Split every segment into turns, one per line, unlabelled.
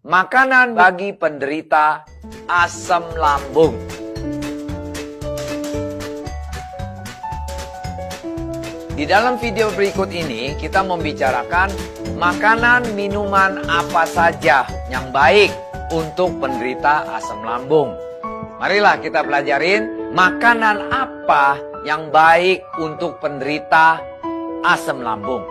Makanan bagi penderita asam lambung. Di dalam video berikut ini kita membicarakan makanan minuman apa saja yang baik untuk penderita asam lambung. Marilah kita pelajarin makanan apa yang baik untuk penderita asam lambung.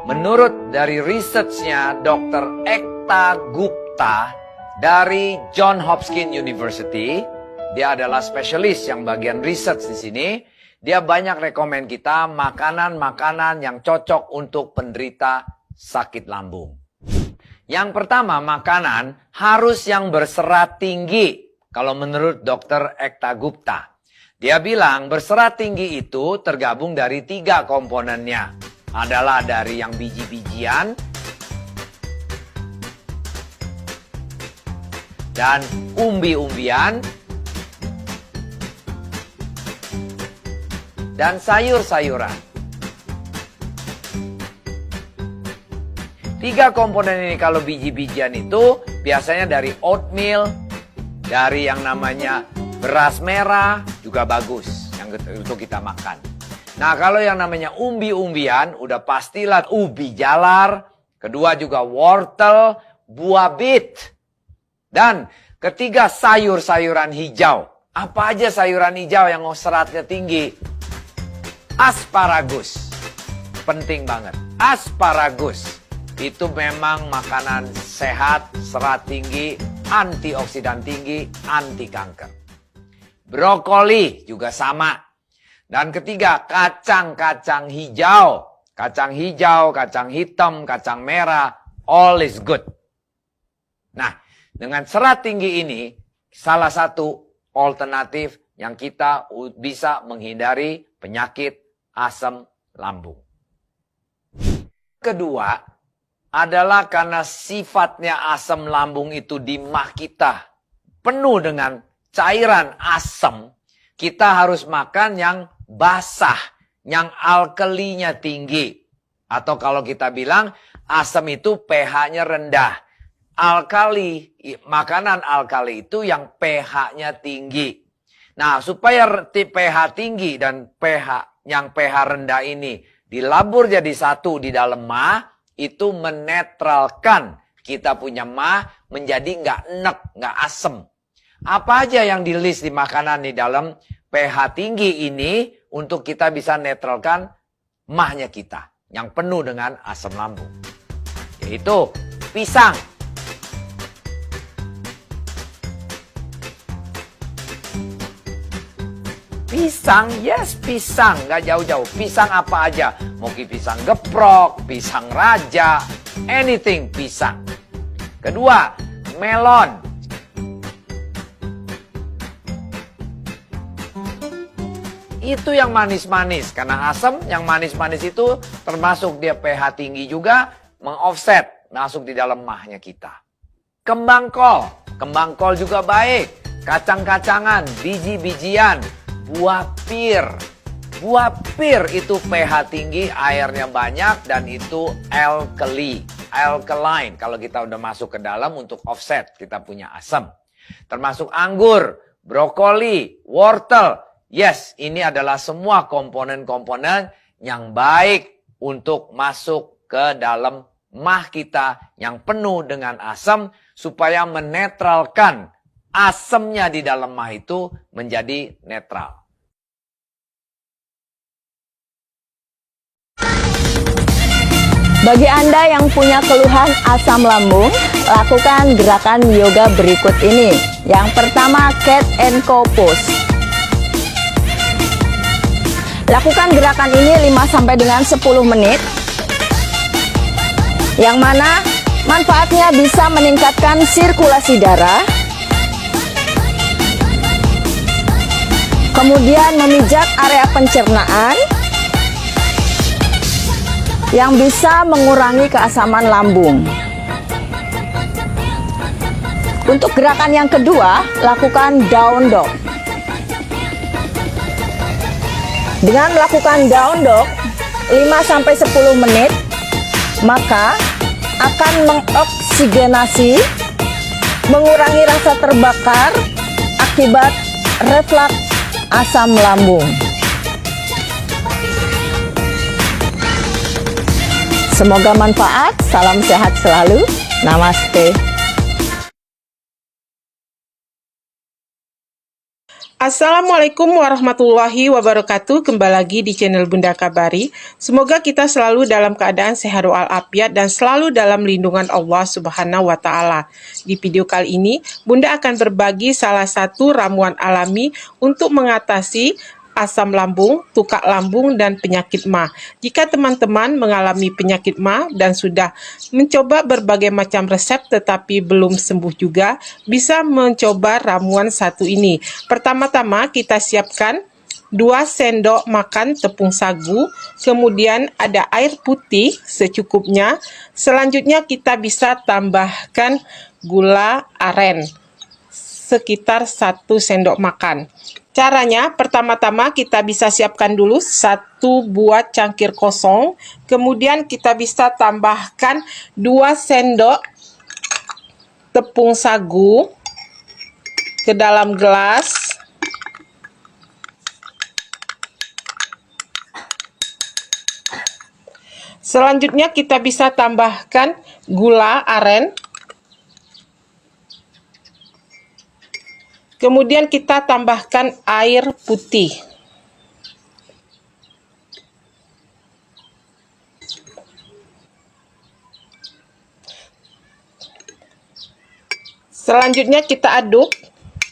Menurut dari researchnya Dr. Ekta Gupta dari John Hopkins University, dia adalah spesialis yang bagian research di sini. Dia banyak rekomen kita makanan-makanan yang cocok untuk penderita sakit lambung. Yang pertama, makanan harus yang berserat tinggi. Kalau menurut Dr. Ekta Gupta. Dia bilang berserat tinggi itu tergabung dari 3 komponennya. Adalah dari yang biji-bijian dan umbi-umbian dan sayur-sayuran. 3 komponen ini kalau biji-bijian itu biasanya dari oatmeal, dari yang namanya beras merah juga bagus yang untuk kita makan. Nah, kalau yang namanya umbi-umbian udah pastilah ubi jalar, kedua juga wortel, buah bit. Dan ketiga sayur-sayuran hijau. Apa aja sayuran hijau yang seratnya tinggi? Asparagus, penting banget. Asparagus itu memang makanan sehat, serat tinggi, antioksidan tinggi, anti kanker. Brokoli juga sama. Dan ketiga, kacang-kacang hijau. Kacang hijau, kacang hitam, kacang merah, all is good. Nah, dengan serat tinggi ini, salah satu alternatif yang kita bisa menghindari penyakit asam lambung. Kedua, adalah karena sifatnya asam lambung itu di mah kita penuh dengan cairan asam, kita harus makan yang basah, yang alkalinya tinggi. Atau kalau kita bilang asam itu pH-nya rendah. Alkali, makanan alkali itu yang pH-nya tinggi. Nah, supaya pH tinggi dan yang pH rendah ini dilabur jadi satu di dalam mah, itu menetralkan kita punya mah menjadi nggak enek, nggak asem. Apa aja yang di list di makanan di dalam pH tinggi ini untuk kita bisa netralkan mahnya kita yang penuh dengan asam lambung. Yaitu pisang. Pisang, yes pisang, nggak jauh-jauh. Pisang apa aja, mungkin pisang geprok, pisang raja, anything pisang. Kedua, melon. Itu yang manis-manis, karena asam yang manis-manis itu termasuk dia pH tinggi juga, mengoffset masuk di dalam mahnya kita. Kembang kol juga baik. Kacang-kacangan, biji-bijian. Buah pir. Buah pir itu pH tinggi, airnya banyak, dan itu alkaline. Kalau kita udah masuk ke dalam untuk offset, kita punya asam. Termasuk anggur, brokoli, wortel. Yes, ini adalah semua komponen-komponen yang baik untuk masuk ke dalam mah kita yang penuh dengan asam, supaya menetralkan asamnya di dalam mah itu menjadi netral.
Bagi Anda yang punya keluhan asam lambung, lakukan gerakan yoga berikut ini. Yang pertama, Cat and Cow Pose. Lakukan gerakan ini 5 dengan 10 menit. Yang mana manfaatnya bisa meningkatkan sirkulasi darah. Kemudian memijat area pencernaan, yang bisa mengurangi keasaman lambung. Untuk gerakan yang kedua, lakukan down dog. Dengan melakukan down dog 5-10 menit, maka akan mengoksigenasi mengurangi rasa terbakar akibat reflux asam lambung. Semoga manfaat, salam sehat selalu, namaste.
Assalamualaikum warahmatullahi wabarakatuh. Kembali lagi di channel Bunda Kabari. Semoga kita selalu dalam keadaan sehat walafiat dan selalu dalam lindungan Allah Subhanahu wa Ta'ala. Di video kali ini, Bunda akan berbagi salah satu ramuan alami untuk mengatasi asam lambung, tukak lambung, dan penyakit MA. Jika teman-teman mengalami penyakit MA dan sudah mencoba berbagai macam resep tetapi belum sembuh juga, bisa mencoba ramuan satu ini. Pertama-tama kita siapkan 2 sendok makan tepung sagu, kemudian ada air putih secukupnya. Selanjutnya kita bisa tambahkan gula aren sekitar 1 sendok makan. Caranya, pertama-tama kita bisa siapkan dulu 1 buah cangkir kosong, kemudian kita bisa tambahkan 2 sendok tepung sagu ke dalam gelas. Selanjutnya kita bisa tambahkan gula aren. Kemudian kita tambahkan air putih. Selanjutnya kita aduk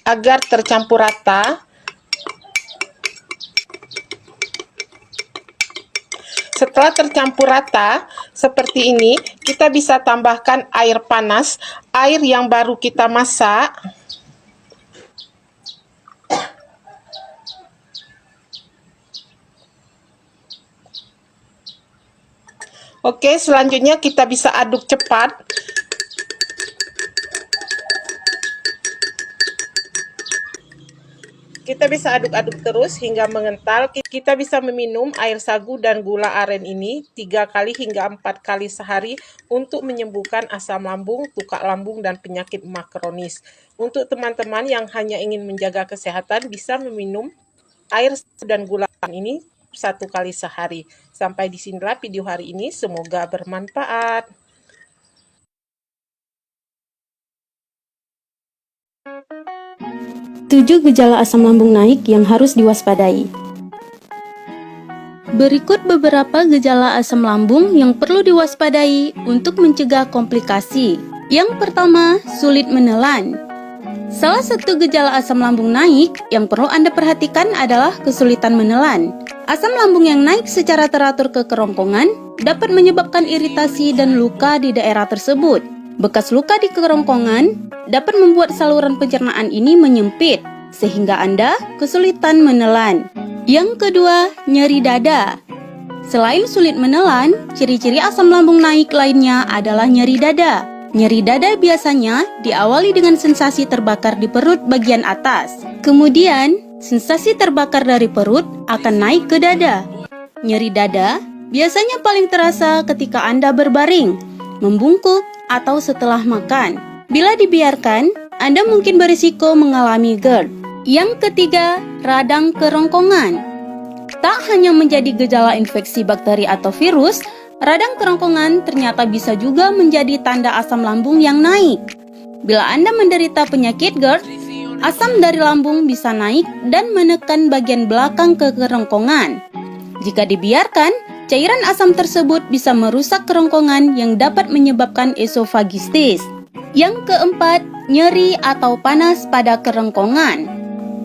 agar tercampur rata. Setelah tercampur rata seperti ini, kita bisa tambahkan air panas, air yang baru kita masak. Oke, selanjutnya kita bisa aduk cepat. Kita bisa aduk-aduk terus hingga mengental. Kita bisa meminum air sagu dan gula aren ini 3 kali hingga 4 kali sehari untuk menyembuhkan asam lambung, tukak lambung, dan penyakit MA kronis. Untuk teman-teman yang hanya ingin menjaga kesehatan, bisa meminum air dan gula aren ini 1 kali sehari. Sampai di sinilah video hari ini, semoga bermanfaat.
7 gejala asam lambung naik yang harus diwaspadai. Berikut beberapa gejala asam lambung yang perlu diwaspadai untuk mencegah komplikasi. Yang pertama, sulit menelan. Salah satu gejala asam lambung naik yang perlu Anda perhatikan adalah kesulitan menelan. Asam lambung yang naik secara teratur ke kerongkongan dapat menyebabkan iritasi dan luka di daerah tersebut. Bekas luka di kerongkongan dapat membuat saluran pencernaan ini menyempit, sehingga Anda kesulitan menelan. Yang kedua, nyeri dada. Selain sulit menelan, ciri-ciri asam lambung naik lainnya adalah nyeri dada. Nyeri dada biasanya diawali dengan sensasi terbakar di perut bagian atas. Kemudian, sensasi terbakar dari perut akan naik ke dada. Nyeri dada biasanya paling terasa ketika Anda berbaring, membungkuk, atau setelah makan. Bila dibiarkan, Anda mungkin berisiko mengalami GERD. Yang ketiga, radang kerongkongan. Tak hanya menjadi gejala infeksi bakteri atau virus, radang kerongkongan ternyata bisa juga menjadi tanda asam lambung yang naik. Bila Anda menderita penyakit GERD, asam dari lambung bisa naik dan menekan bagian belakang ke kerongkongan. Jika dibiarkan, cairan asam tersebut bisa merusak kerongkongan yang dapat menyebabkan esofagitis. Yang keempat, nyeri atau panas pada kerongkongan.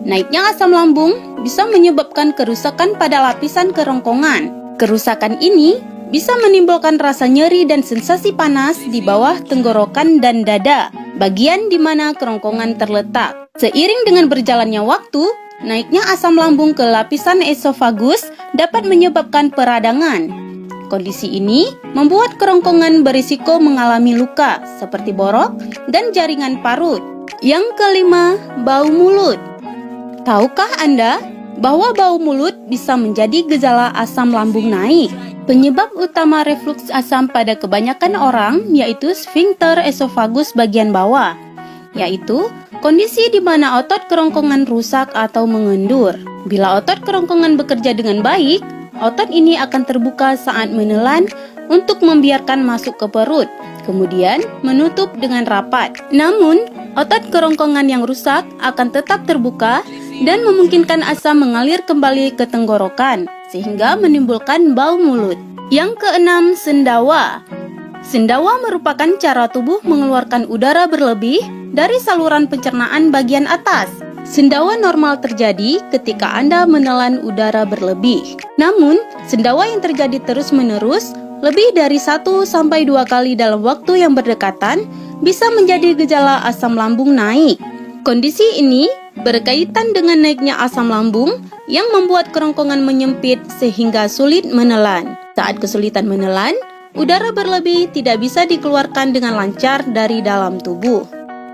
Naiknya asam lambung bisa menyebabkan kerusakan pada lapisan kerongkongan. Kerusakan ini bisa menimbulkan rasa nyeri dan sensasi panas di bawah tenggorokan dan dada, bagian di mana kerongkongan terletak. Seiring dengan berjalannya waktu, naiknya asam lambung ke lapisan esofagus dapat menyebabkan peradangan. Kondisi ini membuat kerongkongan berisiko mengalami luka seperti borok dan jaringan parut. Yang kelima, bau mulut. Tahukah Anda bahwa bau mulut bisa menjadi gejala asam lambung naik? Penyebab utama refluks asam pada kebanyakan orang yaitu sphincter esofagus bagian bawah. yaitu kondisi di mana otot kerongkongan rusak atau mengendur. Bila otot kerongkongan bekerja dengan baik, otot ini akan terbuka saat menelan untuk membiarkan masuk ke perut, kemudian menutup dengan rapat. Namun, otot kerongkongan yang rusak akan tetap terbuka dan memungkinkan asam mengalir kembali ke tenggorokan, sehingga menimbulkan bau mulut. Yang keenam, sendawa. Sendawa merupakan cara tubuh mengeluarkan udara berlebih dari saluran pencernaan bagian atas. Sendawa normal terjadi ketika Anda menelan udara berlebih. Namun, sendawa yang terjadi terus-menerus lebih dari 1 sampai 2 kali dalam waktu yang berdekatan bisa menjadi gejala asam lambung naik. Kondisi ini berkaitan dengan naiknya asam lambung yang membuat kerongkongan menyempit sehingga sulit menelan. Saat kesulitan menelan, udara berlebih tidak bisa dikeluarkan dengan lancar dari dalam tubuh.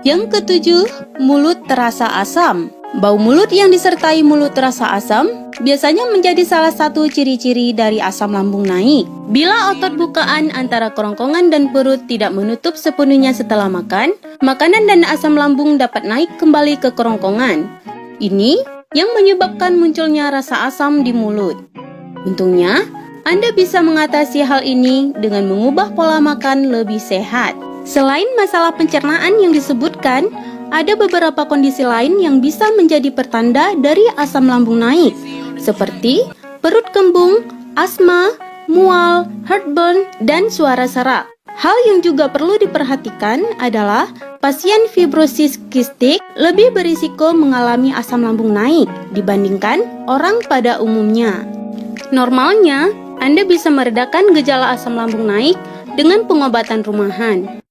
Yang ketujuh, mulut terasa asam. Bau mulut yang disertai mulut terasa asam biasanya menjadi salah satu ciri-ciri dari asam lambung naik. Bila otot bukaan antara kerongkongan dan perut tidak menutup sepenuhnya setelah makan, makanan dan asam lambung dapat naik kembali ke kerongkongan. Ini yang menyebabkan munculnya rasa asam di mulut. Untungnya, Anda bisa mengatasi hal ini dengan mengubah pola makan lebih sehat. Selain masalah pencernaan yang disebutkan, ada beberapa kondisi lain yang bisa menjadi pertanda dari asam lambung naik, seperti perut kembung, asma, mual, heartburn, dan suara serak. Hal yang juga perlu diperhatikan adalah pasien fibrosis kistik lebih berisiko mengalami asam lambung naik dibandingkan orang pada umumnya. Normalnya, Anda bisa meredakan gejala asam lambung naik dengan pengobatan rumahan.